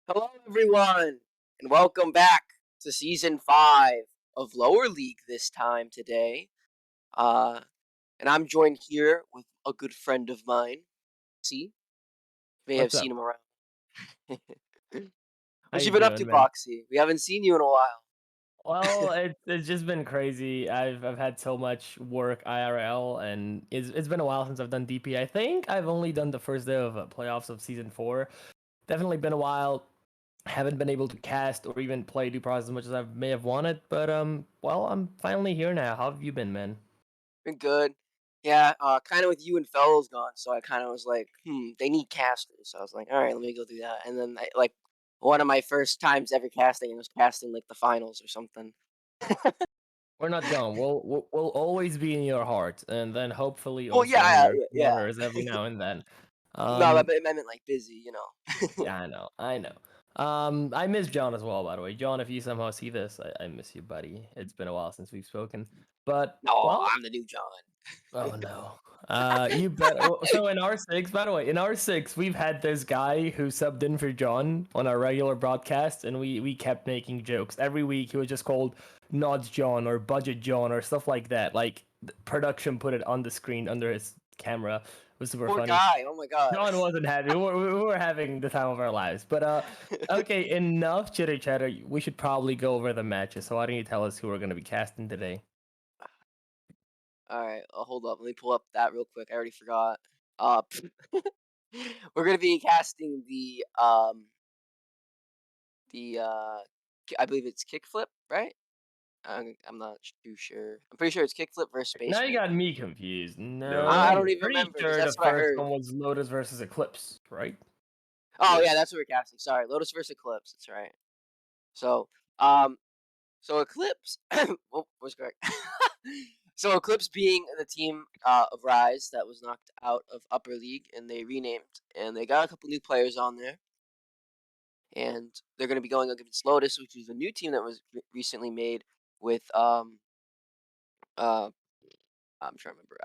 Hello, everyone, and welcome back to season 5 of Lower League this time today. Uh, and I'm joined here with a good friend of mine. See, may have What's seen up? him around. How What you you been up to, doing, man? Boxy? We haven't seen you in a while. Well, it's just been crazy. I've had so much work IRL, and it's been a while since I've done DP. I think I've only done the first day of playoffs of season 4. Definitely been a while. Haven't been able to cast or even play Dupros as much as I may have wanted, but well, I'm finally here now. How have you been, man? Been good. Yeah, kind of with you and Fellows gone, so I kind of was like, they need casters. So I was like, all right, let me go do that. And then, one of my first times ever casting, I was casting like the finals or something. We're not gone. We'll always be in your heart, and then hopefully Well, also in yeah, your yeah. waters every now and then. No, Um, I meant like busy. Yeah, I know. I know. I miss John as well, by the way. John, if you somehow see this, I miss you, buddy. It's been a while since we've spoken. But No, well, I'm the new John. oh no. You bet. So in R6, by the way, in R6, we've had this guy who subbed in for John on our regular broadcast, and we kept making jokes. Every week he was just called Nods John or Budget John or stuff like that. Like production put it on the screen under his camera. It was super Poor funny. guy. Oh my god. John wasn't happy. We were having the time of our lives. But okay, enough chitter chatter. We should probably go over the matches. So why don't you tell us who we're gonna be casting today? All right, hold up. Let me pull up that real quick. I already forgot. Uh, we're gonna be casting I believe it's kickflip, right? I'm not too sure. I'm pretty sure it's kickflip versus Space Now you Ranger. got me confused. I No, don't even pretty remember because sure the that's what I first heard. one was Lotus versus Eclipse, right? Oh Yeah. yeah, that's what we're casting. Sorry, Lotus versus Eclipse. That's right. So, um, So Eclipse was correct. So Eclipse being the team of Rise that was knocked out of Upper League and they renamed and they got a couple new players on there and they're going to be going against Lotus, which is a new team that was recently made with uh I'm trying to remember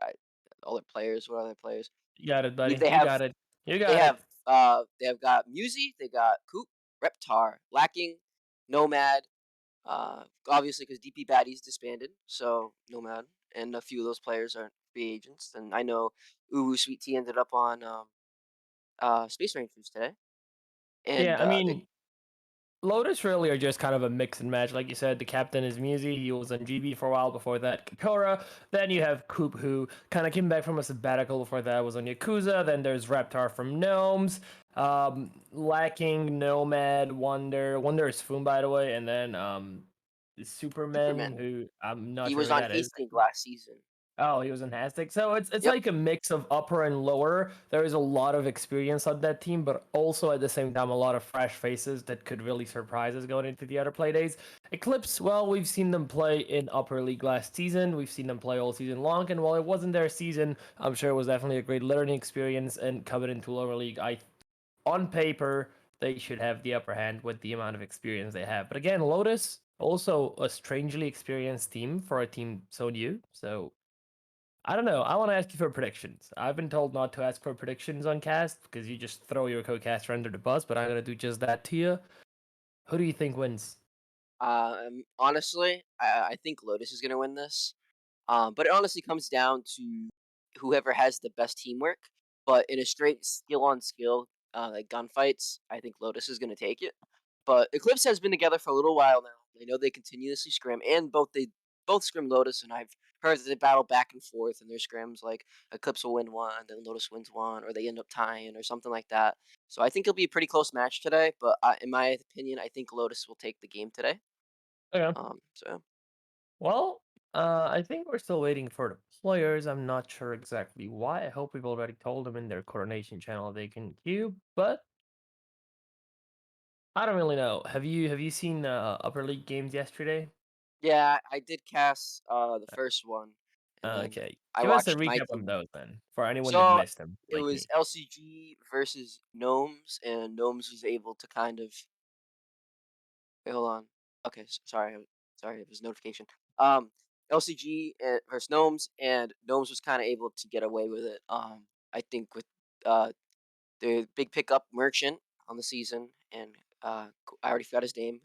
all their players. What are their players? You got it, I believe buddy. You got it. You they got it. have they have got Musi, they got Coop, Reptar, Lacking, Nomad, obviously, because DP Baddies disbanded, so Nomad and a few of those players are free agents. And I know Uwu Sweet Tea ended up on Space Rangers today, Yeah, and I mean, Lotus really are just kind of a mix and match. Like you said, the captain is Musi. He was on GB for a while before that, Kakora. Then you have Coop, who kind of came back from a sabbatical before that, was on Yakuza. Then there's Reptar from Gnomes. Lacking, Nomad, Wonder. Wonder is Foon, by the way. And then Superman, Superman. who I'm not He sure was who on that is. Hastings last season. Oh, he was fantastic. So it's Yep. like a mix of upper and lower. There is a lot of experience on that team, but also at the same time a lot of fresh faces that could really surprise us going into the other play days. Eclipse, well, we've seen them play in upper league last season. We've seen them play all season long, and while it wasn't their season, I'm sure it was definitely a great learning experience. And coming into lower league, I on paper they should have the upper hand with the amount of experience they have. But again, Lotus also a strangely experienced team for a team so new. So I don't know. I want to ask you for predictions. I've been told not to ask for predictions on cast because you just throw your co-caster under the bus, but I'm gonna do just that to you. Who do you think wins? Honestly, I think Lotus is gonna win this. But it honestly comes down to whoever has the best teamwork. But in a straight skill on skill, like gunfights, I think Lotus is going to take it. But Eclipse has been together for a little while now. I know they continuously scrim, and they both scrim Lotus, and I've heard that they battle back and forth in their scrims. Like Eclipse will win one, then Lotus wins one, or they end up tying, or something like that. So I think it'll be a pretty close match today. But in my opinion, I think Lotus will take the game today. Okay. So Well, I think we're still waiting for the players. I'm not sure exactly why. I hope we've already told them in their coordination channel they can queue, but I don't really know. Have you seen upper league games yesterday? yeah, I did cast the first one, and then Okay, I give us a watched my recap on team. those then, for anyone that So missed them, it like was me. LCG versus Gnomes, and Gnomes was able to kind of wait, hold on. Okay, sorry, it was a notification. Um, LCG versus Gnomes, and Gnomes was kind of able to get away with it. I think with uh the big pickup Merchant on the season, and I already forgot his name.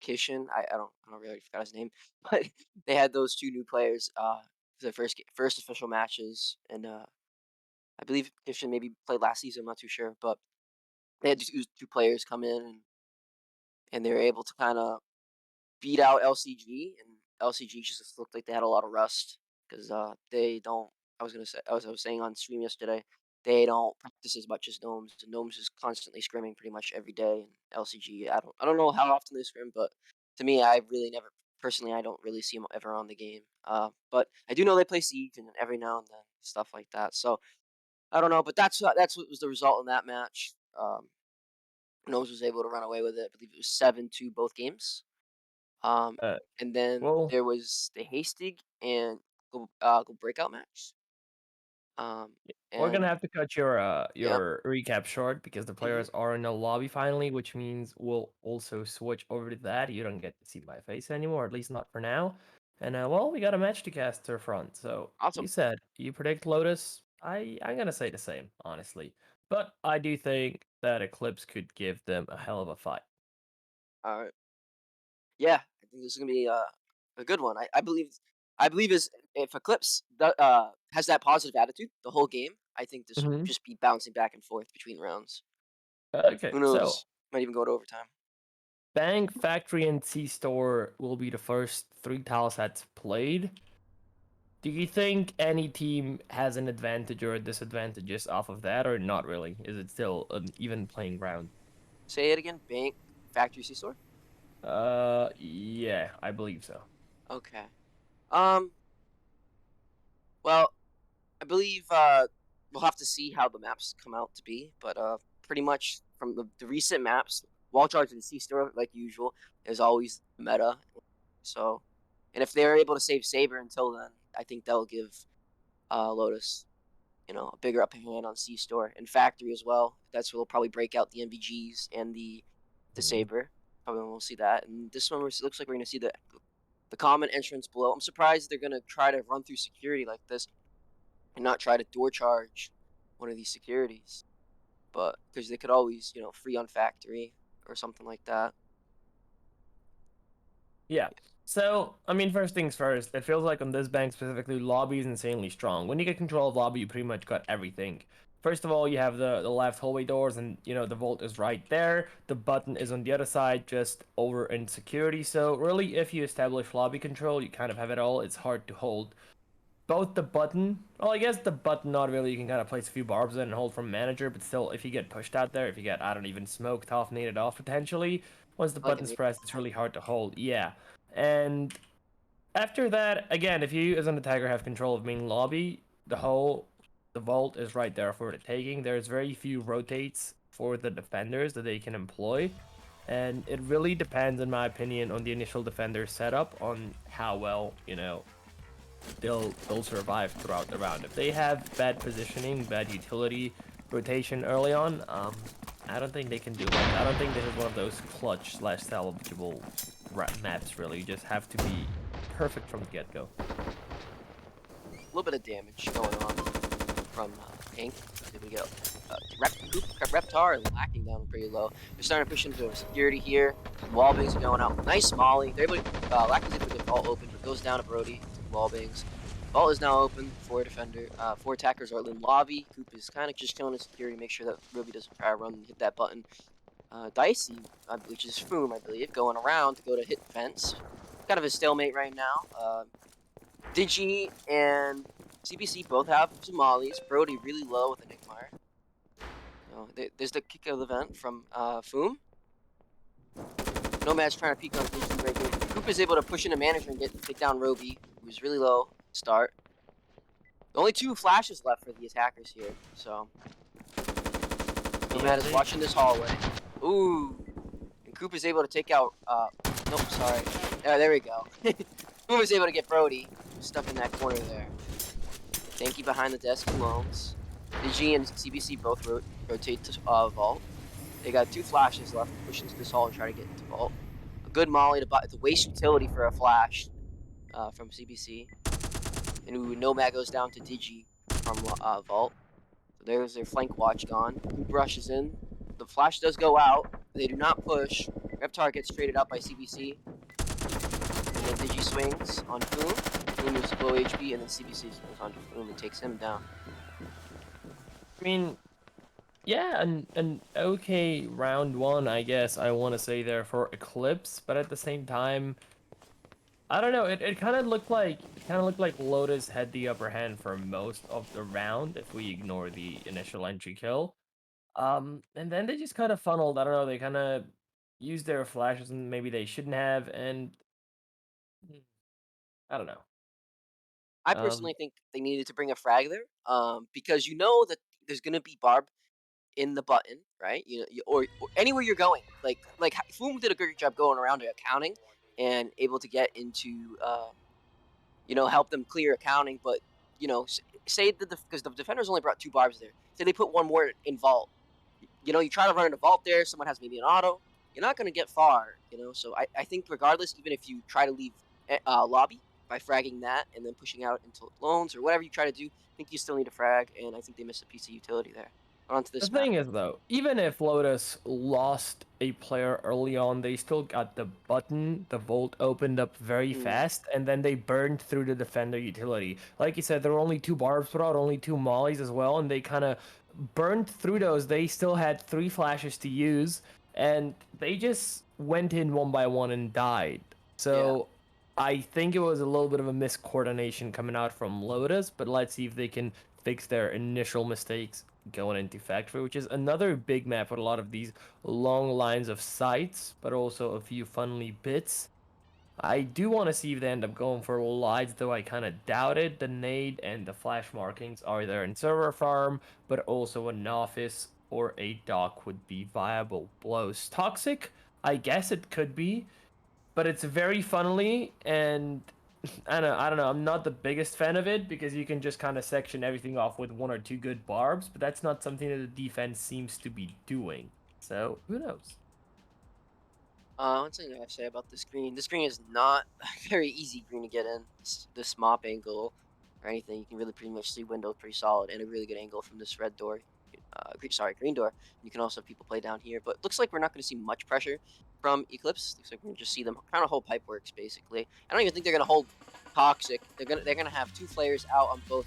Kishin. I don't really forgot his name, but they had those two new players. For the first official matches, and I believe Kishin maybe played last season. I'm not too sure, but they had these two players come in, and they were able to kind of beat out LCG, and LCG just looked like they had a lot of rust because they don't. I was gonna say, I was saying on stream yesterday, they don't practice as much as Gnomes. And Gnomes is constantly scrimming pretty much every day. And LCG, I don't know how often they scrim, but to me, I really never personally, I don't really see them ever on the game. But I do know they play Siege and every now and then stuff like that. So I don't know, but that's what was the result in that match. Gnomes was able to run away with it. I believe it was 7-2 both games. Um, Uh, and then well, there was the Hastig and Go Breakout match. Um, we're gonna and have to cut yep. your recap short because the Hmm. players are in the lobby finally, which means we'll also switch over to that. You don't get to see my face anymore, at least not for now. And well, we got a match to cast to front. So you Awesome. said you predict Lotus. I'm gonna say the same, honestly. But I do think that Eclipse could give them a hell of a fight. All right. Yeah, I think this is gonna be a good one. I believe is if Eclipse has that positive attitude the whole game, I think this will Hmm. just be bouncing back and forth between rounds. Okay, Who so knows? Might even go to overtime. Bang, Factory, and C Store will be the first three tile sets played. Do you think any team has an advantage or disadvantages off of that, or not really? Is it still an even playing ground? Say it again. Bank Factory C Store. Yeah, I believe so. Okay. Um. Well, I believe we'll have to see how the maps come out to be, but pretty much from the recent maps, wall charge and C store like usual is always meta. So, and if they're able to save Saber until then, I think that'll give Lotus a bigger upper hand on C store and Factory as well. That's where they'll probably break out the MVGs and the Mhm. Saber. Probably we'll see that. And this one looks like we're gonna see the common entrance below. I'm surprised they're gonna try to run through security like this and not try to door charge one of these securities. But because they could always, free on factory or something like that. Yeah. So, I mean, first things first, it feels like on this bank specifically, lobby is insanely strong. When you get control of lobby, you pretty much got everything. First of all, you have the left hallway doors, and the vault is right there. The button is on the other side, just over in security. So, really, if you establish lobby control, you kind of have it all. It's hard to hold both the button. Well, I guess the button not really. You can kind of place a few barbs in and hold from manager, but still, if you get pushed out there, if you get I don't even smoked off, naded off potentially, once the I like button's it. pressed, it's really hard to hold. Yeah, and after that, again, if you as an attacker have control of main lobby, the vault is right there for the taking. There's very few rotates for the defenders that they can employ. And it really depends, in my opinion, on the initial defender setup on how well, they'll survive throughout the round. If they have bad positioning, bad utility, rotation early on, I don't think they can do much. I don't think this is one of those clutch slash salvageable maps. Really, you just have to be perfect from the get go. A little bit of damage going on from Ink. Did we get Reptar and lacking down pretty low. They're starting to push into security here. Wallbangs are going out. Nice molly. They're able to, Lacky's able to get vault open, but goes down to Brody. Wallbangs. Vault is now open for defender. Four attackers are in lobby. Coop is kind of just killing the security, make sure that Ruby doesn't try to run and hit that button. Dicey, which is Foom, I believe, going around to go to hit fence. Kind of a stalemate right now. Digi and CBC both have some mollies. Brody really low with a Nigmar. So there's the kick of the vent from Foom. Nomad's trying to peek on Digi right here. Coop is able to push into manager and take down Roby, who's really low start. Only two flashes left for the attackers here, so Yeah, Nomad is they. watching this hallway. Ooh, and Coop is able to take out. Nope, sorry. There we go. Coop is able to get Brody, who's stuck in that corner there. Tanky behind the desk loans. Digi and CBC both rotate to Vault. They got two flashes left to push into this hall and try to get into Vault. A good molly to waste utility for a flash from CBC. And Nomad goes down to Digi from Vault. So there's their flank watch gone. Coop rushes in. The flash does go out. They do not push. Reptar gets traded out by CBC, and then Digi swings on Foom. Foom is low HP, and then CBC swings onto Foom and takes him down. I mean, yeah, an okay round one, I guess I want to say there for Eclipse, but at the same time, I don't know. It kind of looked like Lotus had the upper hand for most of the round if we ignore the initial entry kill. And then they just kind of funneled. I don't know. They kind of used their flashes and maybe they shouldn't have, and I don't know. I Um, personally think they needed to bring a frag there, because you know that there's gonna be barb in the button, right? Or anywhere you're going. Foom did a great job going around accounting and able to get into help them clear accounting. But say that because the defenders only brought two barbs there. Say they put one more in vault. You try to run into vault there. Someone has maybe an auto. You're not going to get far. So I think regardless, even if you try to leave lobby by fragging that and then pushing out into loans or whatever you try to do, I think you still need a frag, and I think they missed a piece of utility there. Onto The this map. thing is, though, even if Lotus lost a player early on, they still got the button. The vault opened up very Mm, fast, and then they burned through the defender utility. Like you said, there were only two barbs put out, only two mollies as well, and they kind of burned through those. They still had three flashes to use, and they just went in one by one and died. yeah. So I think it was a little bit of a miscoordination coming out from Lotus, but let's see if they can fix their initial mistakes going into Factory, which is another big map with a lot of these long lines of sites, but also a few funnily bits. I do want to see if they end up going for lights, though I kind of doubt it. The nade and the flash markings are there in server farm, but also an office or a dock would be viable blows. Toxic, I guess it could be, but it's very funnily, and I don't know. I'm not the biggest fan of it because you can just kind of section everything off with one or two good barbs, but that's not something that the defense seems to be doing. So who knows? One thing I have to say about this green. This green is not a very easy green to get in. This mop angle or anything. You can really pretty much see windows pretty solid and a really good angle from this red door. Green door. You can also have people play down here, but looks like we're not going to see much pressure from Eclipse. Looks like we're going to just see them kind of hold pipe works basically. I don't even think they're going to hold toxic. They're gonna have two players out on both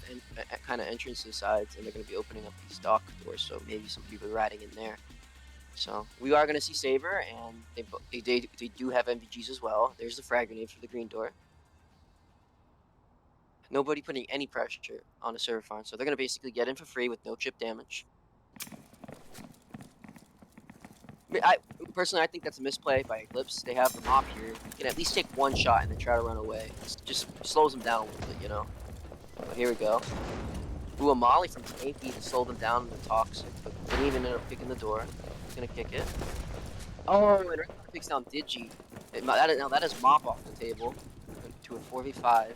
kind of entrances sides, and they're going to be opening up these dock doors. So maybe some people riding in there. So we are going to see Saber, and they do have MVGs as well. There's the frag grenade for the green door. Nobody putting any pressure on a server farm, so they're going to basically get in for free with no chip damage. I personally, I think that's a misplay by Eclipse. They have the mop here. You can at least take one shot and then try to run away. It just slows them down a little bit. But here we go. Ooh, a molly from 10 feet to slow them down in the toxic, but they didn't even end up picking the door. Gonna kick it. Oh, and Rick takes down Digi. Now that is mop off the table to a 4v5.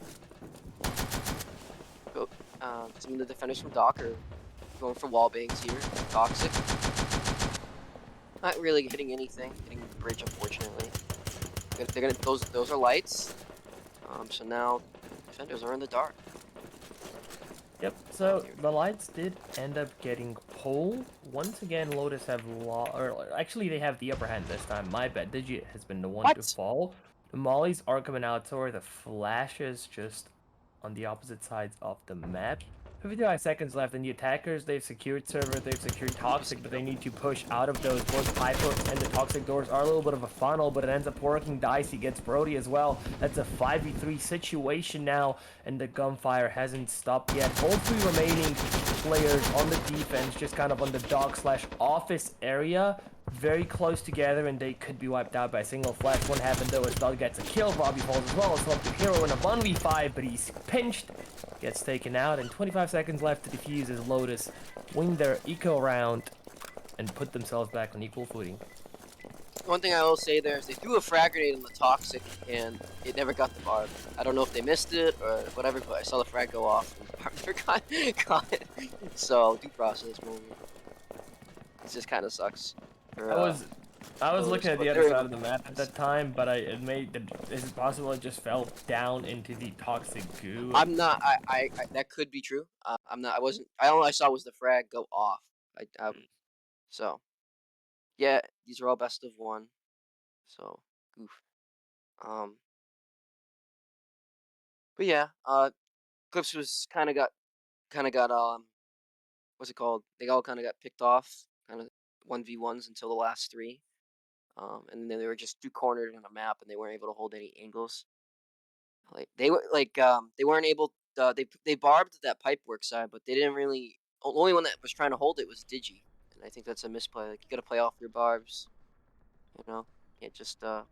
Go, some of the defenders from Doc are going for wall bangs here. Toxic. Not really hitting anything. Hitting the bridge, unfortunately. Those are lights. So now defenders are in the dark. Yep. So the lights did end up getting pulled. Once again, Lotus have or actually they have the upper hand this time. My bad. Digi has been the one to What? fall. The mollies are coming out, so are the flashes just on the opposite sides of the map. 55 seconds left, and the attackers, they've secured server, they've secured toxic, but they need to push out of those. Both pipe hooks and the toxic doors are a little bit of a funnel, but it ends up working. Dicey gets Brody as well. That's a 5v3 situation now, and the gunfire hasn't stopped yet. All three remaining players on the defense, just kind of on the dock/office area, very close together, and they could be wiped out by a single flash. What happened though is Doug gets a kill. Bobby falls as well. So up to Hero in a 1v5, but he's pinched, gets taken out, and 25 seconds left to defuse as Lotus win their eco round and put themselves back on equal footing. One thing I will say there is they threw a frag grenade on the toxic and it never got the barb. I don't know if they missed it or whatever, but I saw the frag go off and the barb never got it. So due process moment. It just kind of sucks. For, I was Lotus, looking at but the other they're side able of the to map at that time, but is it possible it just fell down into the toxic goo? I'm not. That could be true. I'm not. I wasn't. I all I saw was the frag go off. So Yeah, these are all best of one. So goof. Um, but yeah, Eclipse was kind of got what's it called? They all kind of got picked off, kind of 1v1s until the last three. And then they were just too cornered on the map, and they weren't able to hold any angles. Like they weren't able. They barbed that pipe work side, but they didn't really. The only one that was trying to hold it was Digi, and I think that's a misplay. Like you got to play off your barbs. You know, can't just kind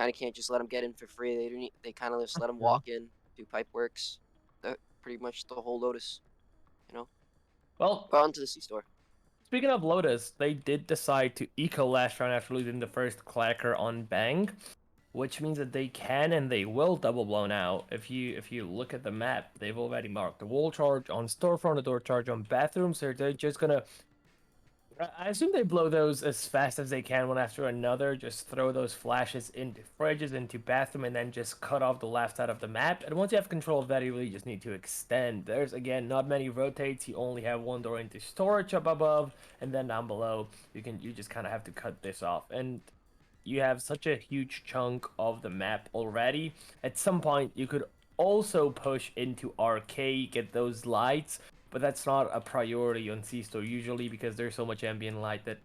of can't just let them get in for free. They don't. They kind of just let them Yeah. walk in, do pipe works. That pretty much the whole Lotus. You know, Well, go on to the C store. speaking of Lotus, they did decide to eco last round after losing the first clacker on Bang, which means that they can and they will double blow now. If you look at the map, they've already marked the wall charge on storefront, the door charge on bathrooms. So they're just gonna. I assume they blow those as fast as they can one after another. Just throw those flashes into fridges, into bathroom, and then just cut off the left side of the map. And once you have control of that, you really just need to extend. There's again not many rotates. You only have one door into storage up above, and then down below you just kind of have to cut this off. And you have such a huge chunk of the map already. At some point, you could also push into arcade, get those lights, but that's not a priority on C-Store usually because there's so much ambient light that,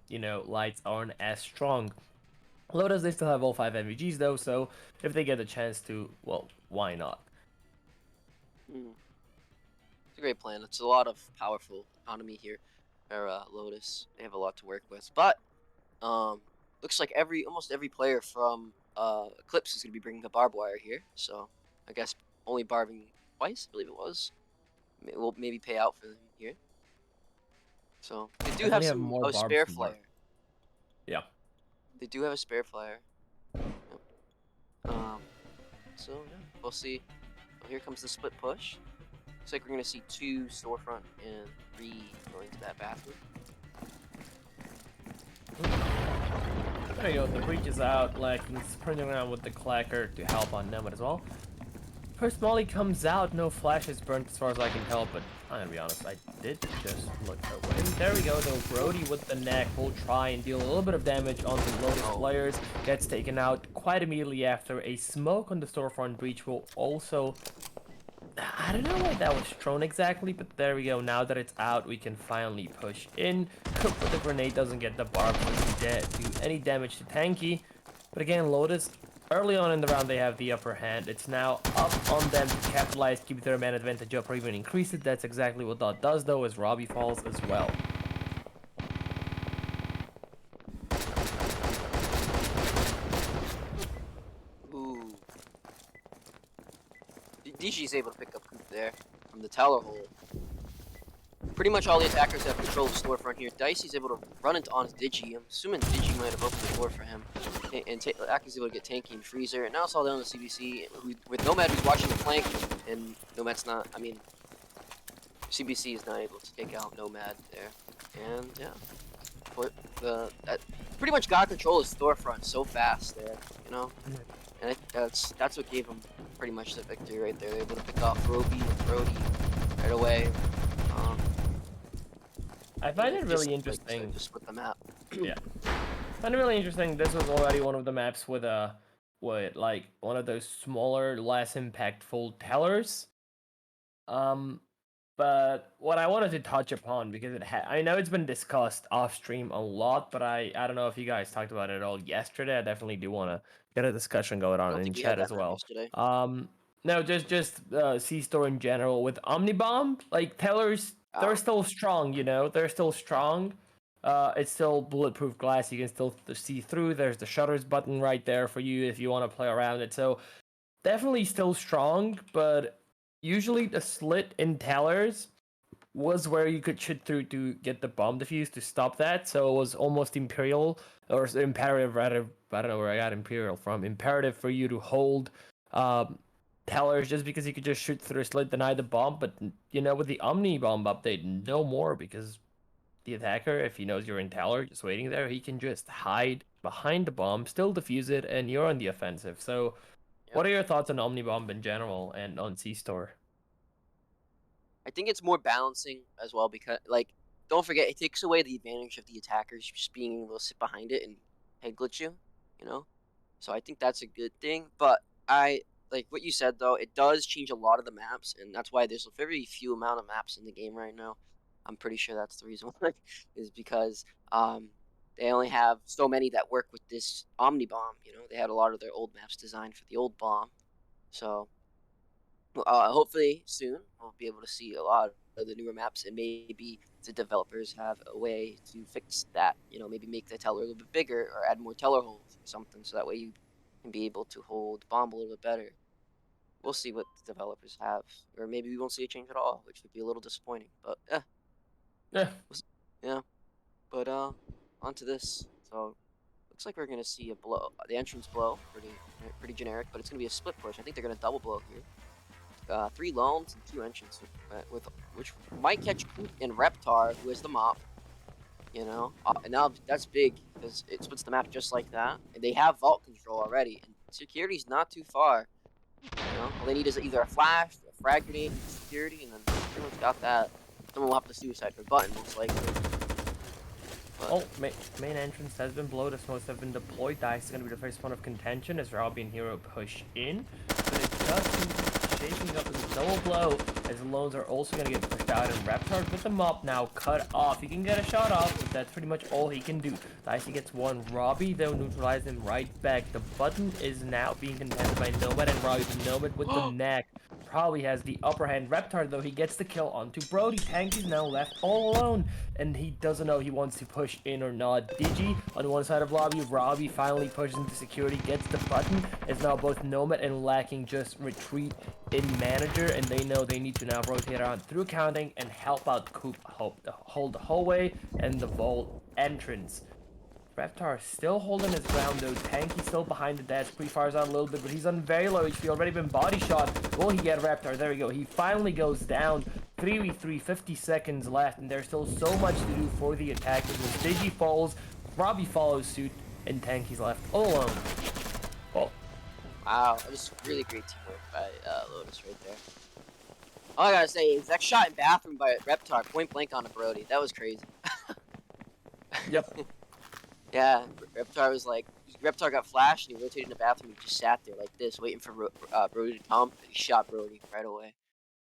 lights aren't as strong. Lotus, they still have all 5 MVGs though, so if they get a chance to, well, why not? Mm, it's a great plan. It's a lot of powerful economy here, or Lotus. They have a lot to work with, but Um, looks like almost every player from Eclipse is going to be bringing a barbed wire here. So I guess only barbing twice, I believe it was. Will maybe pay out for them here. So they do have Definitely have some more barbs spare than mark. flare. Yeah. They do have a spare flare. Yep. So yeah, we'll see. Oh, here comes the split push. Looks like we're gonna see 2 storefront and 3 going to that bathroom. There you go, the breach is out, lacking sprinting around with the clacker to help on Nomad as well. First Molly comes out, no flash is burnt as far as I can tell, but I'm gonna be honest, I did just look away. There we go, though. Brody with the neck will try and deal a little bit of damage on the Lotus Oh, players. Gets taken out quite immediately after. A smoke on the storefront breach will also... I don't know why that was thrown exactly, but there we go. Now that it's out, we can finally push in. Cook with the grenade doesn't get the barb to do any damage to Tanky. But again, Lotus, early on in the round, they have the upper hand. It's now up on them to capitalize, keep their man advantage up, or even increase it. That's exactly what Dot does, though, as Robbie falls as well. ooh. DG is able to pick up Coop there from the tower hole. Pretty much all the attackers have control of the storefront here. Dicey's able to run into onto Digi. I'm assuming Digi might have opened the door for him. And Aka's able to get Tanky and Freezer. And now it's all down to CBC with Nomad who's watching the flank. And Nomad's not, I mean, CBC is not able to take out Nomad there. And yeah, that pretty much got control of the storefront so fast there, you know? And that's what gave him pretty much the victory right there. They were able to pick off Roby and Brody right away. Um, I find it really interesting. Just split the map. Yeah. I find it really interesting. This was already one of the maps with like one of those smaller, less impactful tellers. Um, but what I wanted to touch upon because I know it's been discussed off stream a lot, but I don't know if you guys talked about it at all yesterday. I definitely do want to get a discussion going I on don't in think we had chat that as round well. yesterday. No, just C store in general with Omnibomb, like tellers, they're Oh, still strong. They're still strong. It's still bulletproof glass. You can still see through. There's the shutters button right there for you if you want to play around it. So definitely still strong, but usually the slit in tellers was where you could shoot through to get the bomb defuse to stop that. So it was almost imperial or imperative rather. I don't know where I got imperial from. Imperative for you to hold um, tellers just because you could just shoot through a slit, deny the bomb. But with the Omni bomb update, no more because the attacker, if he knows you're in teller, just waiting there, he can just hide behind the bomb, still defuse it, and you're on the offensive. So, yep. what are your thoughts on Omni bomb in general and on C store? I think it's more balancing as well because, like, don't forget, it takes away the advantage of the attackers just being able to sit behind it and head glitch you, you know? So I think that's a good thing. But I like what you said though, it does change a lot of the maps, and that's why there's a very few amount of maps in the game right now. I'm pretty sure that's the reason why is because they only have so many that work with this Omni Bomb, you know. They had a lot of their old maps designed for the old bomb. So hopefully soon we'll be able to see a lot of the newer maps, and maybe the developers have a way to fix that. You know, maybe make the teller a little bit bigger or add more teller holes or something, so that way you can be able to hold bomb a little bit better. We'll see what the developers have, or maybe we won't see a change at all, which would be a little disappointing. But Yeah. yeah. But onto this. So looks like we're gonna see a blow. The entrance blow, pretty generic, but it's gonna be a split push. I think they're gonna double blow here. 3 loans and 2 entrants with which might catch Coop and Reptar, who is the mop. You know, and now that's big because it splits the map just like that, and they have vault control already, and security's not too far. You know, all they need is either a flash, or a frag grenade, and security, and then pretty much got that. Someone will have to suicide for button most likely. But Oh, main entrance has been blown. As most have been deployed. Dice is going to be the first point of contention as Robbie and Hero push in. But it does seem to be shaking up as a double blow, as the loans are also going to get pushed out. And Reptar with the mop now cut off. He can get a shot off, but that's pretty much all he can do. Dicey gets one. Robbie, though, neutralizes him right back. The button is now being contested by Nomad and Robbie. Nomad with the neck probably has the upper hand. Reptar, though, he gets the kill onto Brody. Tanky's now left all alone, and he doesn't know he wants to push in or not. Digi on one side of lobby. Robbie finally pushes into security, gets the button. It's now both Nomad and Lacking just retreat in manager, and they know they need to now rotate around through counting and help out Coop hold the hallway and the vault entrance. Reptar still holding his ground though. Tanky still behind the desk. Pre-fires out a little bit, but he's on very low HP. Already been body shot. Will he get Reptar? There we go. He finally goes down. 3v3, 50 seconds left, and there's still so much to do for the attackers. As Digi falls, Robbie follows suit, and Tanky's left all alone. Well, wow, that was really great teamwork by Lotus right there. All I gotta say is that shot in bathroom by Reptar, point blank on a Brody. That was crazy. yep. Yeah, Reptar got flashed and he rotated in the bathroom. He just sat there like this, waiting for Brody to come. And he shot Brody right away.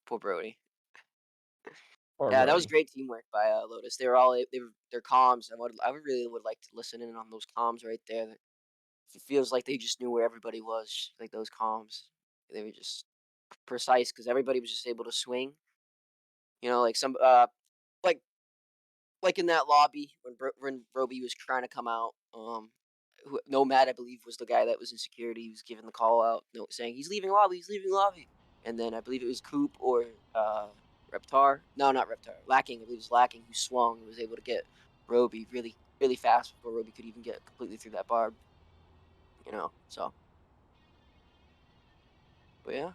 Poor Brody. Or Yeah, that was Brody. great teamwork by Lotus. They were all their comms. I would really would like to listen in on those comms right there. It feels like they just knew where everybody was. Like those comms, they were just precise because everybody was just able to swing. You know, like like in that lobby when Roby was trying to come out. Nomad, I believe, was the guy that was in security. He was giving the call out, saying he's leaving lobby, he's leaving lobby. And then I believe it was Coop or Reptar. No, not Reptar. Lacking, I believe it was Lacking who swung and was able to get Roby really, really fast before Roby could even get completely through that barb. You know, so but yeah.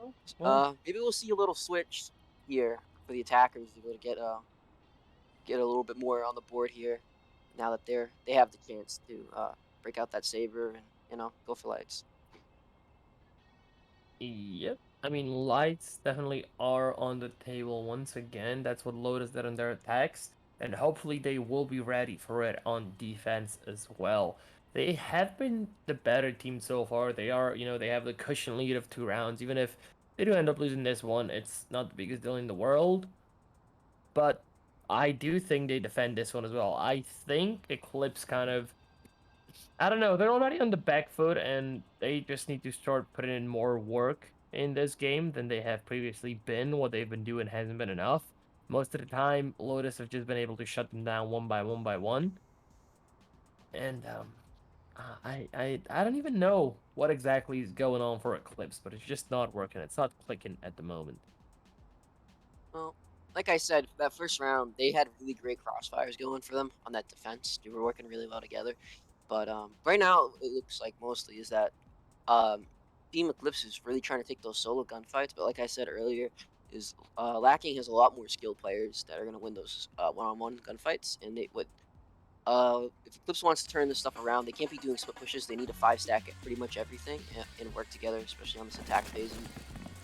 Oh, well, Maybe we'll see a little switch here for the attackers to be able to get a little bit more on the board here. Now that they have the chance to break out that saber and go for lights. yep. I mean, lights definitely are on the table once again. That's what Lotus did on their attacks, and hopefully they will be ready for it on defense as well. They have been the better team so far. They are, they have the cushion lead of 2 rounds. Even if they do end up losing this one, it's not the biggest deal in the world. But I do think they defend this one as well. I think Eclipse kind of, I don't know. They're already on the back foot, and they just need to start putting in more work in this game than they have previously been. What they've been doing hasn't been enough. Most of the time, Lotus have just been able to shut them down one by one. And I don't even know what exactly is going on for Eclipse, but it's just not working. It's not clicking at the moment. Well, like I said, that first round they had really great crossfires going for them on that defense. They were working really well together. But right now it looks like mostly is that um, Team Eclipse is really trying to take those solo gunfights. But like I said earlier, is Lacking has a lot more skilled players that are going to win those one-on-one gunfights. And they would if Eclipse wants to turn this stuff around, they can't be doing split pushes. They need to 5 stack at pretty much everything and work together, especially on this attack phase.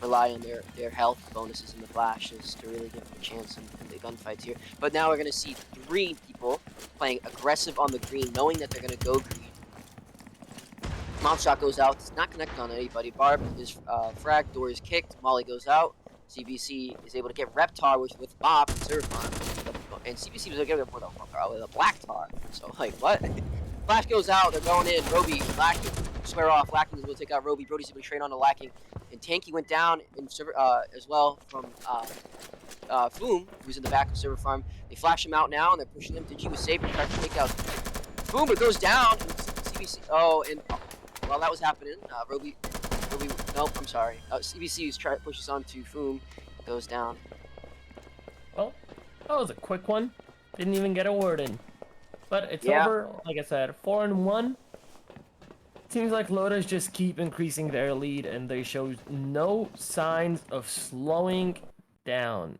rely on their health bonuses and the flashes to really give them a chance in the gunfights here. But now we're going to see 3 people playing aggressive on the green, knowing that they're going to go green. Mom shot goes out, does not connect on anybody. Barb is fragged, door is kicked, Molly goes out. CBC is able to get Reptar with Mop and Server Farm. And CBC was able to get it with a Black Tar. So, like, what? Flash goes out, they're going in. Roby, Lacking, square off. Lacking is able to take out Roby. Brody's able to trade on to Lacking. And Tanky went down in as well from Foom, who's in the back of Server Farm. They flash him out now, and they're pushing him. Digi with Saber, tries to take out Foom, but goes down. And CBC, while that was happening, Roby, nope, I'm sorry. CBC pushes on to Foom, goes down. Well, that was a quick one. Didn't even get a word in. But it's Yeah. over, like I said, 4-1. Seems like Lotus just keep increasing their lead, and they show no signs of slowing down.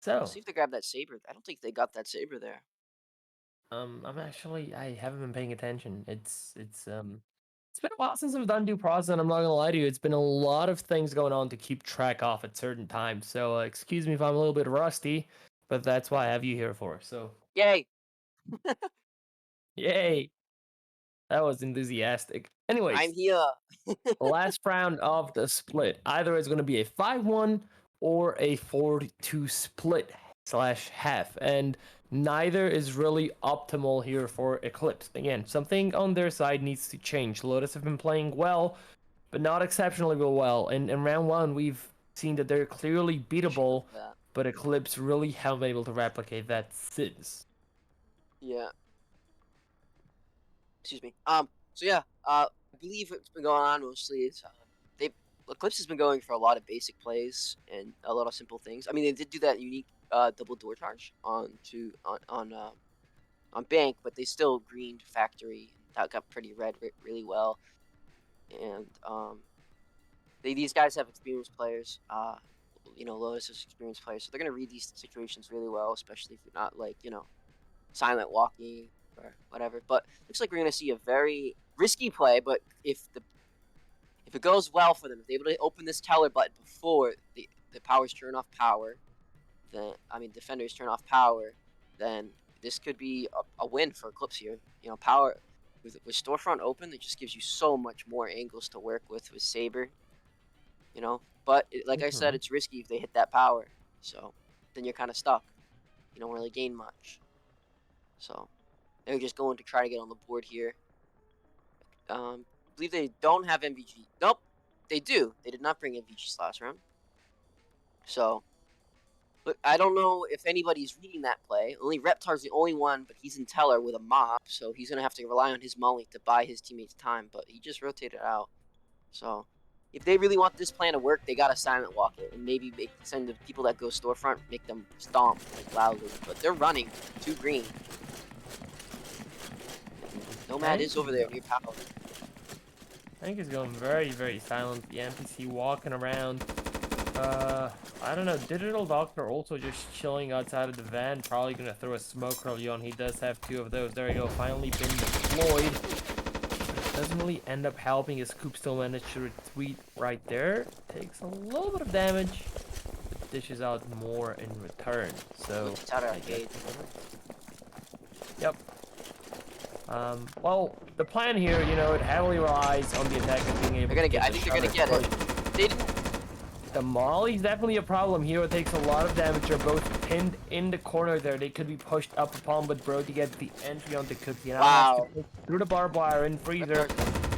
So, Let's see if they grab that Saber. I don't think they got that Saber there. I haven't been paying attention. It's been a while since I've done due process, and I'm not gonna lie to you, it's been a lot of things going on to keep track of at certain times. So, excuse me if I'm a little bit rusty, but that's why I have you here for. So, Yay! yay! That was enthusiastic. I'm Anyways, here. last round of the split. Either it's going to be a 5-1 or a 4-2 split slash half. And neither is really optimal here for Eclipse. Again, something on their side needs to change. Lotus have been playing well, but not exceptionally well. And in round 1, we've seen that they're clearly beatable, but Eclipse really haven't been able to replicate that since. Yeah. Excuse me. So yeah, I believe it's been going on mostly. It's Eclipse has been going for a lot of basic plays and a lot of simple things. I mean, they did do that unique double door charge on Bank, but they still greened Factory. That got pretty red really well. And these guys have experienced players. Lotus is experienced players, so they're gonna read these situations really well, especially if you're not like silent walking or whatever. But looks like we're gonna see a very risky play. But if it goes well for them, if they're able to open this teller button before the powers turn off power, defenders turn off power, then this could be a win for Eclipse here. Power with storefront open, it just gives you so much more angles to work with Saber. But like I said, it's risky if they hit that power. So then you're kind of stuck. You don't really gain much. So they're just going to try to get on the board here. I believe they don't have MVG. Nope, they do. They did not bring MVGs last round. So, look, I don't know if anybody's reading that play. Only Reptar's the only one, but he's in Teller with a mop, so he's going to have to rely on his Molly to buy his teammates time, but he just rotated out. So, if they really want this plan to work, they got to silent walk it, and maybe send the people that go storefront, make them stomp loudly. But they're running to green. Nomad is over there near power. I think he's going very, very silent. The NPC walking around. I don't know. Digital Doctor also just chilling outside of the van. Probably gonna throw a smoke early on. He does have 2 of those. There we go. Finally been deployed. It doesn't really end up helping. His Coop still managed to retweet right there. Takes a little bit of damage. But dishes out more in return. So. Yep. Well, the plan here, it heavily relies on the attackers being able to get I think they're gonna get it. They didn't. The Molly's definitely a problem here. It takes a lot of damage. They're both pinned in the corner there. They could be pushed up upon, but Brody gets the entry onto Cookie. Wow. Through the barbed wire in freezer.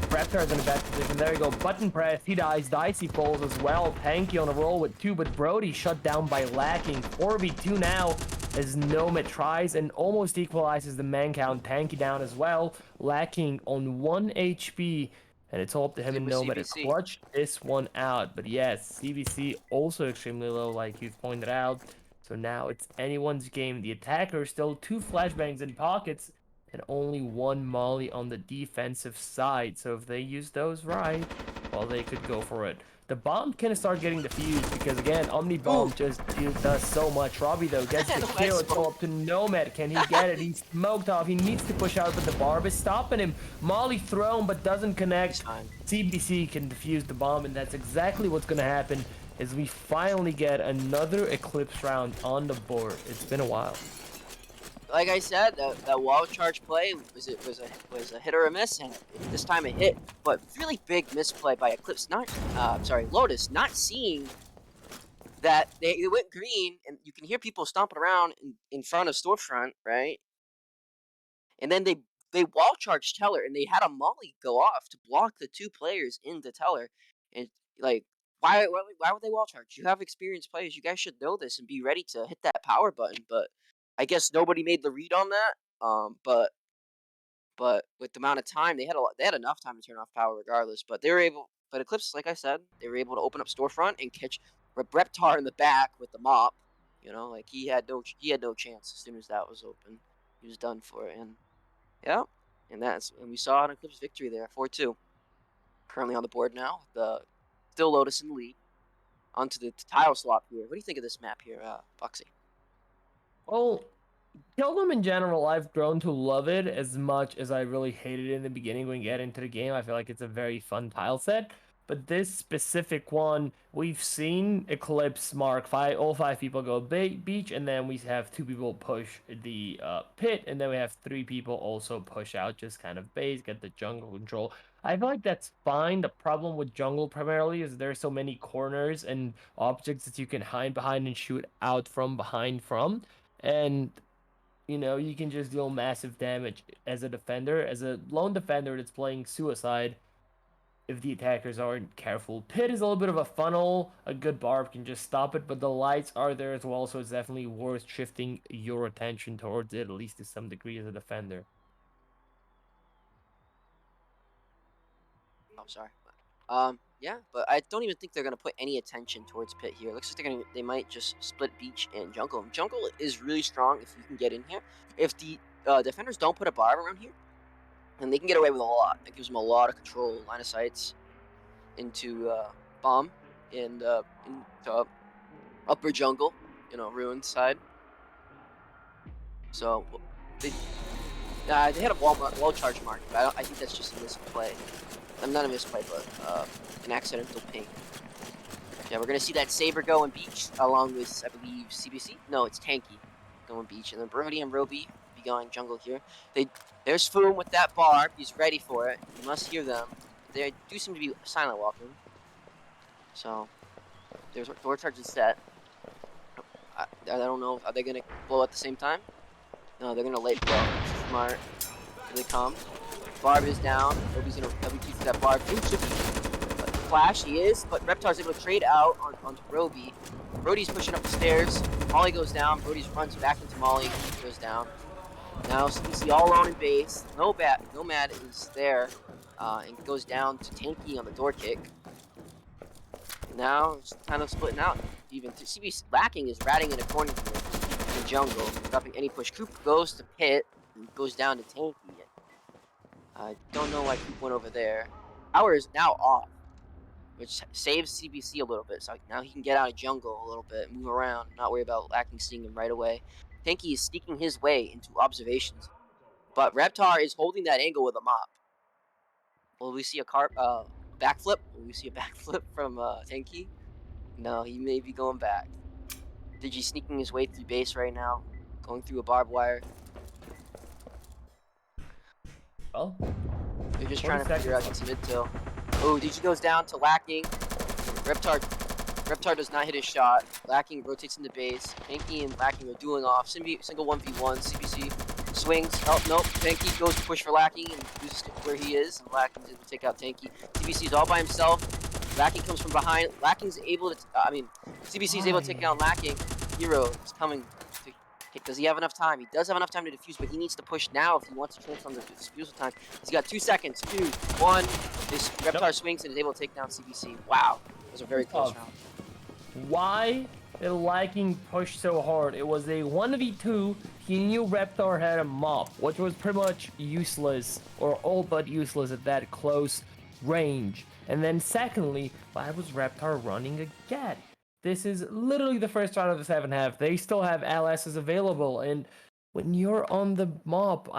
Raptor's in a bad position. There you go. Button press. He dies. Dicey falls as well. Tanky on a roll with 2, but Brody shut down by Lacking. 4v2 now as Nomad tries and almost equalizes the man count. Tanky down as well. Lacking on 1 HP. And it's all up to him and Nomad to clutch this one out. But yes, CBC also extremely low, like you've pointed out. So now it's anyone's game. The attacker still 2 flashbangs in pockets and only 1 Molly on the defensive side. So if they use those right, well, they could go for it. The bomb can start getting defused because, again, Omni Bomb just does so much. Robbie, though, gets the kill. It's all up to Nomad. Can he get it? He's smoked off. He needs to push out, but the barb is stopping him. Molly thrown, but doesn't connect. CBC can defuse the bomb, and that's exactly what's going to happen. as we finally get another Eclipse round on the board. It's been a while. Like I said, that wall charge play was a hit or a miss, and this time it hit, but really big misplay by Eclipse. Not, sorry, Lotus, not seeing that they went green, and you can hear people stomping around in front of storefront, right? And then they wall charged Teller, and they had a molly go off to block the two players into Teller, and like. Why would they wall charge? You have experienced players. You guys should know this and be ready to hit that power button. But I guess nobody made the read on that. But with the amount of time they had enough time to turn off power regardless. But they were able. But Eclipse, like I said, they were able to open up storefront and catch Reptar in the back with the mop. You know, like he had no chance as soon as that was open. He was done for. And yeah, and we saw an Eclipse victory there, 4-2. Currently on the board now. The still Lotus in the lead. Onto the tile swap here. What do you think of this map here, Boxy? Well, Kingdom in general, I've grown to love it as much as I really hated it in the beginning when you get into the game. I feel like it's a very fun tile set. But this specific one, we've seen Eclipse mark five, all five people go beach, and then we have two people push the pit, and then we have three people also push out, just kind of base, get the jungle control. I feel like that's fine. The problem with jungle primarily is there's so many corners and objects that you can hide behind and shoot out from behind from. And you can just deal massive damage as a defender, as a lone defender that's playing suicide if the attackers aren't careful. Pit is a little bit of a funnel. A good barb can just stop it, but the lights are there as well, so it's definitely worth shifting your attention towards it, at least to some degree as a defender. Oh, sorry. Yeah, but I don't even think they're gonna put any attention towards pit here. Looks like they might just split beach and jungle. Jungle is really strong if you can get in here. If the defenders don't put a barb around here, then they can get away with a lot. It gives them a lot of control, line of sights into bomb and into upper jungle, ruined side. So they they had a wall charge mark, but I think that's just a misplay. I'm not a misplay, but an accidental ping. Yeah, we're gonna see that Saber go and beach along with, I believe, CBC. No, it's Tanky going beach, and then Brody and Roby be going jungle here. There's Foom with that barb. He's ready for it. You must hear them. They do seem to be silent walking. So there's door charge is set. I don't know. Are they gonna blow at the same time? No, they're gonna late blow. Smart. Here they come. Barb is down. Roby's gonna WQ that barb. Flash, he is, but Reptar's able to trade out onto Roby. Brody's pushing up the stairs. Molly goes down. Brody runs back into Molly. Goes down. Now CBC all alone in base. Nomad is there, and goes down to Tanky on the door kick. Now it's kind of splitting out. Even CBC lacking is ratting in a corner here in the jungle, stopping any push. Coop goes to pit and goes down to Tanky. I don't know why Coop went over there. Power is now off, which saves CBC a little bit. So now he can get out of jungle a little bit, move around, not worry about lacking seeing him right away. Tanky is sneaking his way into observations, but Reptar is holding that angle with a mop. Will we see a backflip? Will we see a backflip from Tanky? No, he may be going back. Digi sneaking his way through base right now, going through a barbed wire. Well, They're just 20 trying to figure out seconds this mid tilt. Oh, Digi goes down to lacking. Reptar does not hit his shot. Lacking rotates into base. Tanky and Lacking are dueling off. Single 1v1. CBC swings. Oh, nope. Tanky goes to push for Lacking and loses where he is. And Lacking's able to take out Tanky. CBC is all by himself. Lacking comes from behind. Lacking's able to, CBC is able to take down Lacking. Hero is coming. Does he have enough time? He does have enough time to defuse, but he needs to push now if he wants to transform the defusal time. He's got 2 seconds. 2, 1. This Reptar swings and is able to take down CBC. Wow. It was a very close round. Why did Liking push so hard? It was a 1v2. He knew Reptar had a mop, which was pretty much useless, or all but useless at that close range. And then secondly, why was Reptar running again? This is literally the first round of the 7-half. They still have LSs available, and when you're on the mob,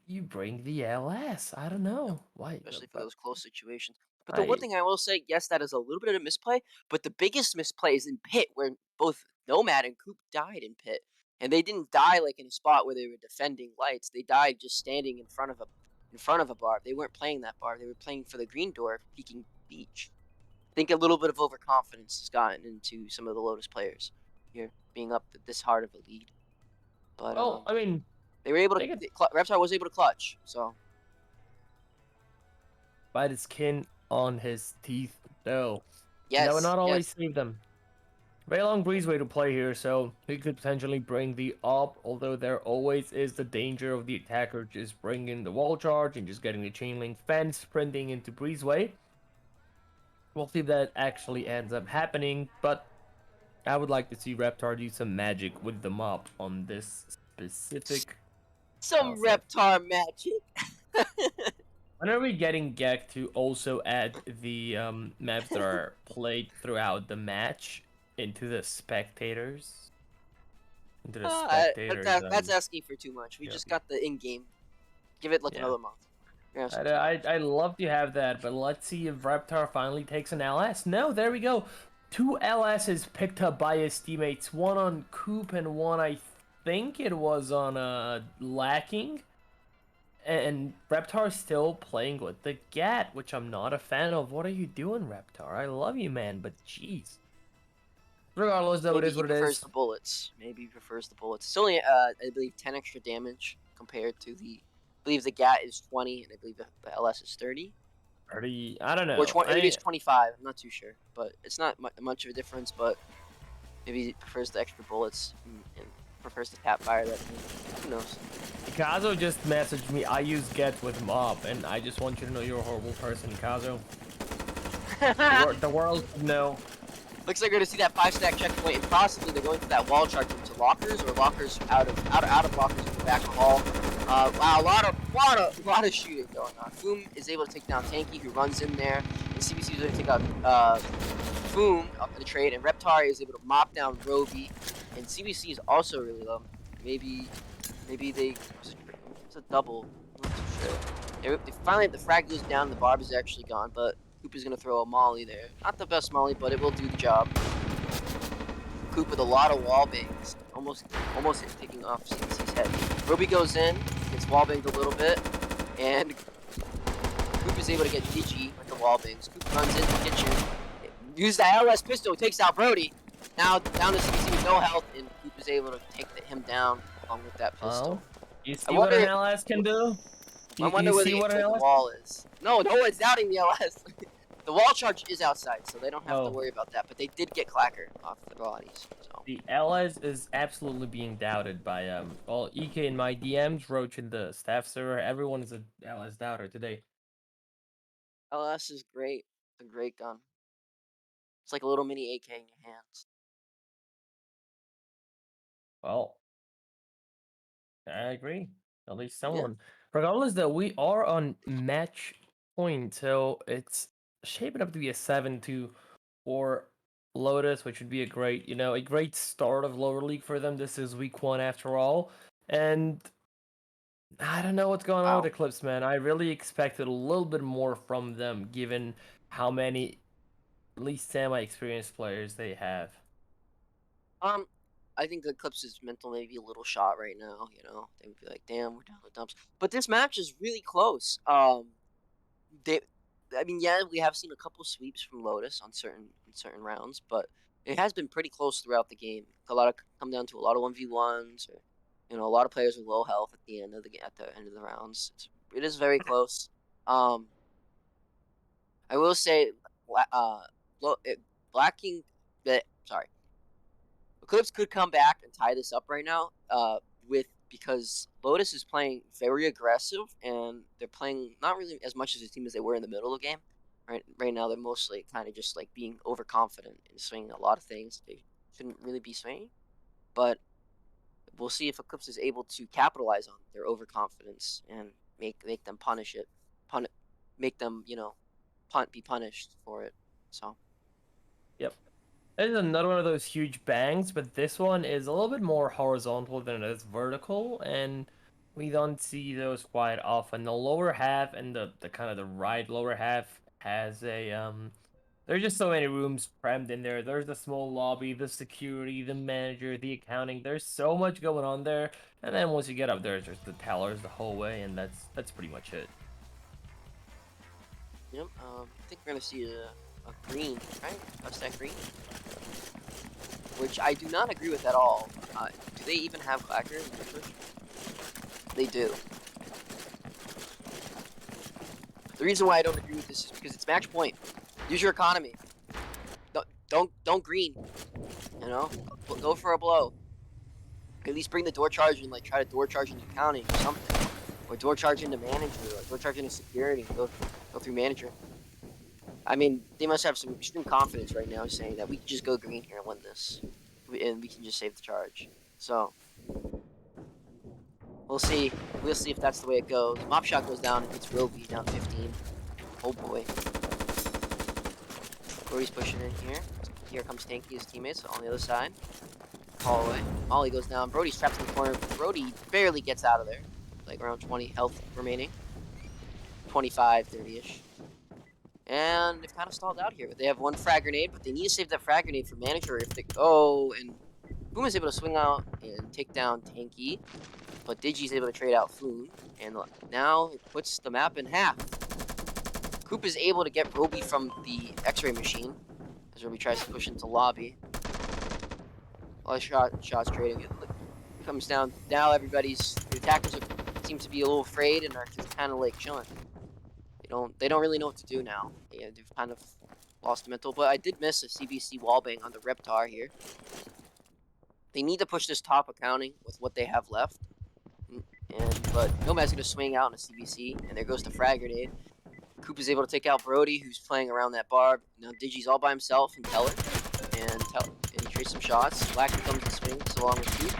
you bring the LS. I don't know why. Especially for those close situations. But the one I thing I will say, yes, that is a little bit of a misplay, but the biggest misplay is in pit where both Nomad and Coop died in pit. And they didn't die like in a spot where they were defending lights. They died just standing in front of a bar. They weren't playing that bar. They were playing for the green door, peeking beach. I think a little bit of overconfidence has gotten into some of the Lotus players here, being up this hard of a lead. But well, I mean, they were able to. they get Reptar was able to clutch. So bite his skin on his teeth. No, that would yes, not always yes. save them. Very long breezeway to play here, so he could potentially bring the up, although there always is the danger of the attacker just bringing the wall charge and just getting the chain link fence, sprinting into breezeway. We'll see if that actually ends up happening, but I would like to see Reptar do some magic with the mop on this specific Some set. Reptar magic. When are we getting Gek to also add the maps that are played throughout the match into the spectators? Into the spectators, That's asking for too much. We yeah. just got the in-game. Give it like Yeah. another month. You're asking I'd, too much. I'd, I'd love to have that, but let's see if Reptar finally takes an LS. No, there we go. 2 LSs picked up by his teammates. One on Coop and one, I think it was on Lacking. And Reptar's still playing with the Gat, which I'm not a fan of. What are you doing, Reptar? I love you, man, but jeez. Regardless, though, it Maybe is he what it prefers is. the bullets. Maybe he prefers the bullets. It's only, I believe, 10 extra damage compared to the. I believe the GAT is 20, and I believe the LS is 30. Pretty, I don't Or know. 20, maybe it's 25. I'm not too sure, but it's not much of a difference. But maybe he prefers the extra bullets and prefers the tap fire. That who knows? Kazo just messaged me, I use Get with Mob, and I just want you to know you're a horrible person, Kazo. The world, no. Looks like we're gonna see that 5-stack checkpoint, and possibly they're going for that wall charge into lockers or lockers out of lockers in the back of the hall. Wow, a lot of shooting going on. Foom is able to take down Tanky, who runs in there, and CBC is going to take out Foom up in the trade, and Reptar is able to mop down Roby, and CBC is also really low. Maybe it's a double. I'm not too sure. They finally the frag goes down, the barb is actually gone, but Coop is going to throw a molly there. Not the best molly, but it will do the job. Coop with a lot of wall bangs. Almost taking off CBC's head. Roby goes in, gets wall banged a little bit, and Coop is able to get Digi with the wall bangs. Coop runs into the kitchen, uses the LS pistol, takes out Brody. Now down to CBC with no health, and Coop is able to take him down along with that pistol. Oh, you I see what wonder. an LS can do? I wonder You where see the what an LS? wall is. No one's doubting the LS. The wall charge is outside, so they don't have to Oh, worry about that. But they did get Clacker off their bodies. So the LS is absolutely being doubted by well, EK in my DMs, Roach in the staff server. Everyone is a LS doubter today. LS is great. It's a great gun. It's like a little mini AK in your hands. Well, I agree. At least Yeah. someone. Regardless, though, we are on match point, so it's shaping up to be a 7-2 for Lotus, which would be a great, a great start of lower league for them. This is week 1 after all, and I don't know what's going on with Wow. Eclipse, man. I really expected a little bit more from them, given how many at least semi-experienced players they have. Um, I think the Eclipse's mental may be a little shot right now. They would be like, "Damn, we're down the dumps." But this match is really close. They, I mean, yeah, we have seen a couple sweeps from Lotus on certain rounds, but it has been pretty close throughout the game. A lot of come down to a lot of 1v1s, or a lot of players with low health at the end of the rounds. It is very close. Um, I will say, Black King, sorry, Eclipse could come back and tie this up right now. Because Lotus is playing very aggressive and they're playing not really as much as a team as they were in the middle of the game. Right now they're mostly kind of just like being overconfident and swinging a lot of things they shouldn't really be swinging. But we'll see if Eclipse is able to capitalize on their overconfidence and make them punish it, make them be punished for it. So Yep. This is another one of those huge bangs, but this one is a little bit more horizontal than it is vertical, and we don't see those quite often. The lower half and the kind of the right lower half has a there's just so many rooms crammed in there. There's the small lobby, the security, the manager, the accounting. There's so much going on there. And then once you get up there, it's just the tellers the whole way, and that's pretty much it. Yep. I think we're gonna see a green, right? A set green, which I do not agree with at all. Do they even have clacker in Twitch? They do. The reason why I don't agree with this is because it's match point. Use your economy. Don't green. You know, go for a blow. At least bring the door charge and like try to door charge into accounting or something, or door charge into manager, or door charge into security. Go through manager. I mean, they must have some extreme confidence right now, saying that we can just go green here and win this, and we can just save the charge. So we'll see. We'll see if that's the way it goes. Mop shot goes down and hits Roby down 15. Oh boy. Brody's pushing in here. Here comes Tanky, his teammates on the other side. Hallway. Molly goes down. Brody's trapped in the corner. Brody barely gets out of there. Like around 20 health remaining. 25, 30-ish. And they've kind of stalled out here. But they have one frag grenade, but they need to save that frag grenade for manager if they... Oh, and Boom is able to swing out and take down Tanky. But Digi's able to trade out Floon. And now it puts the map in half. Coop is able to get Roby from the X-ray machine as Roby tries to push into lobby. A lot of shots trading. It comes down. Now the attackers seem to be a little afraid and are just kind of like chilling. They don't really know what to do now. They've kind of lost mental. But I did miss a CBC wallbang on the Reptar here. They need to push this top accounting with what they have left. But Nomad's going to swing out in a CBC, and there goes the frag grenade. Coop is able to take out Brody, who's playing around that barb. Now Digi's all by himself and Teller. And he trades some shots. Lackey comes and swings along with Coop.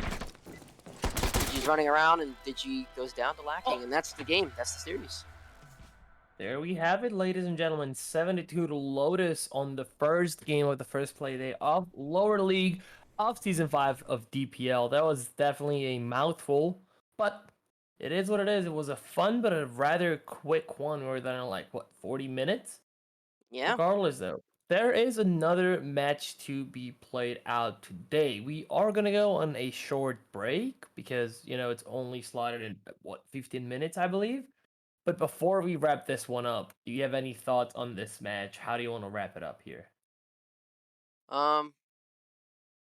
Digi's running around, and Digi goes down to Lacking, and that's the game. That's the series. There we have it, ladies and gentlemen. 72 to Lotus on the first game of the first play day of Lower League of Season 5 of DPL. That was definitely a mouthful, but it is what it is. It was a fun but a rather quick one. We were there in like, what, 40 minutes? Yeah. Regardless, though, there is another match to be played out today. We are going to go on a short break because, it's only slotted in, what, 15 minutes, I believe? But before we wrap this one up, do you have any thoughts on this match? How do you want to wrap it up here? Um.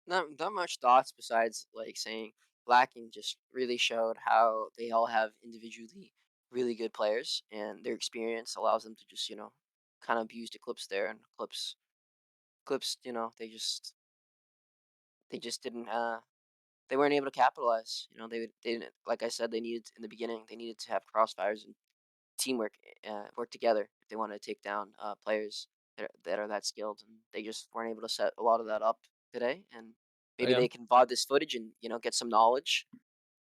Not much thoughts besides like saying Blacking just really showed how they all have individually really good players, and their experience allows them to just kind of abuse Eclipse there, and Eclipse they just didn't they weren't able to capitalize. They didn't, like I said, they needed in the beginning, they needed to have crossfires and teamwork, work together if they wanted to take down players that are that skilled, and they just weren't able to set a lot of that up today. And maybe Okay. they can VOD this footage and get some knowledge,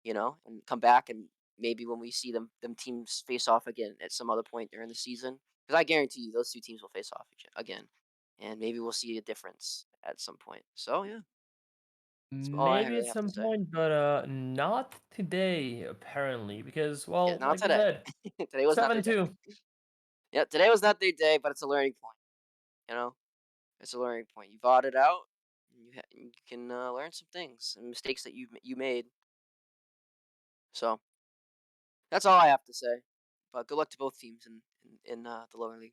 and come back, and maybe when we see them teams face off again at some other point during the season, because I guarantee you those two teams will face off again, and maybe we'll see a difference at some point. So yeah, that's all I Maybe at really have to some say. point, but not today, apparently, because, Yeah, well, not like you today. said, Today was not their day. 7-2. Yeah, today was not their day, but it's a learning point. You know, it's a learning point. You bought it out, and you can learn some things and mistakes that you made. So that's all I have to say. But good luck to both teams in the lower league.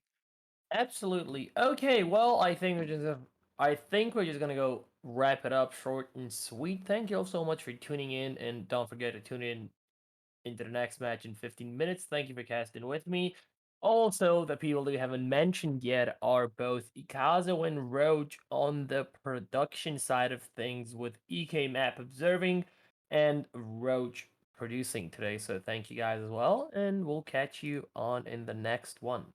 Absolutely. Okay, well, I think we're just gonna go wrap it up short and sweet. Thank you all so much for tuning in, and don't forget to tune in into the next match in 15 minutes. Thank you for casting with me. Also, the people that we haven't mentioned yet are both Ikazo and Roach on the production side of things, with EK Map observing and Roach producing today. So thank you guys as well, and we'll catch you on in the next one.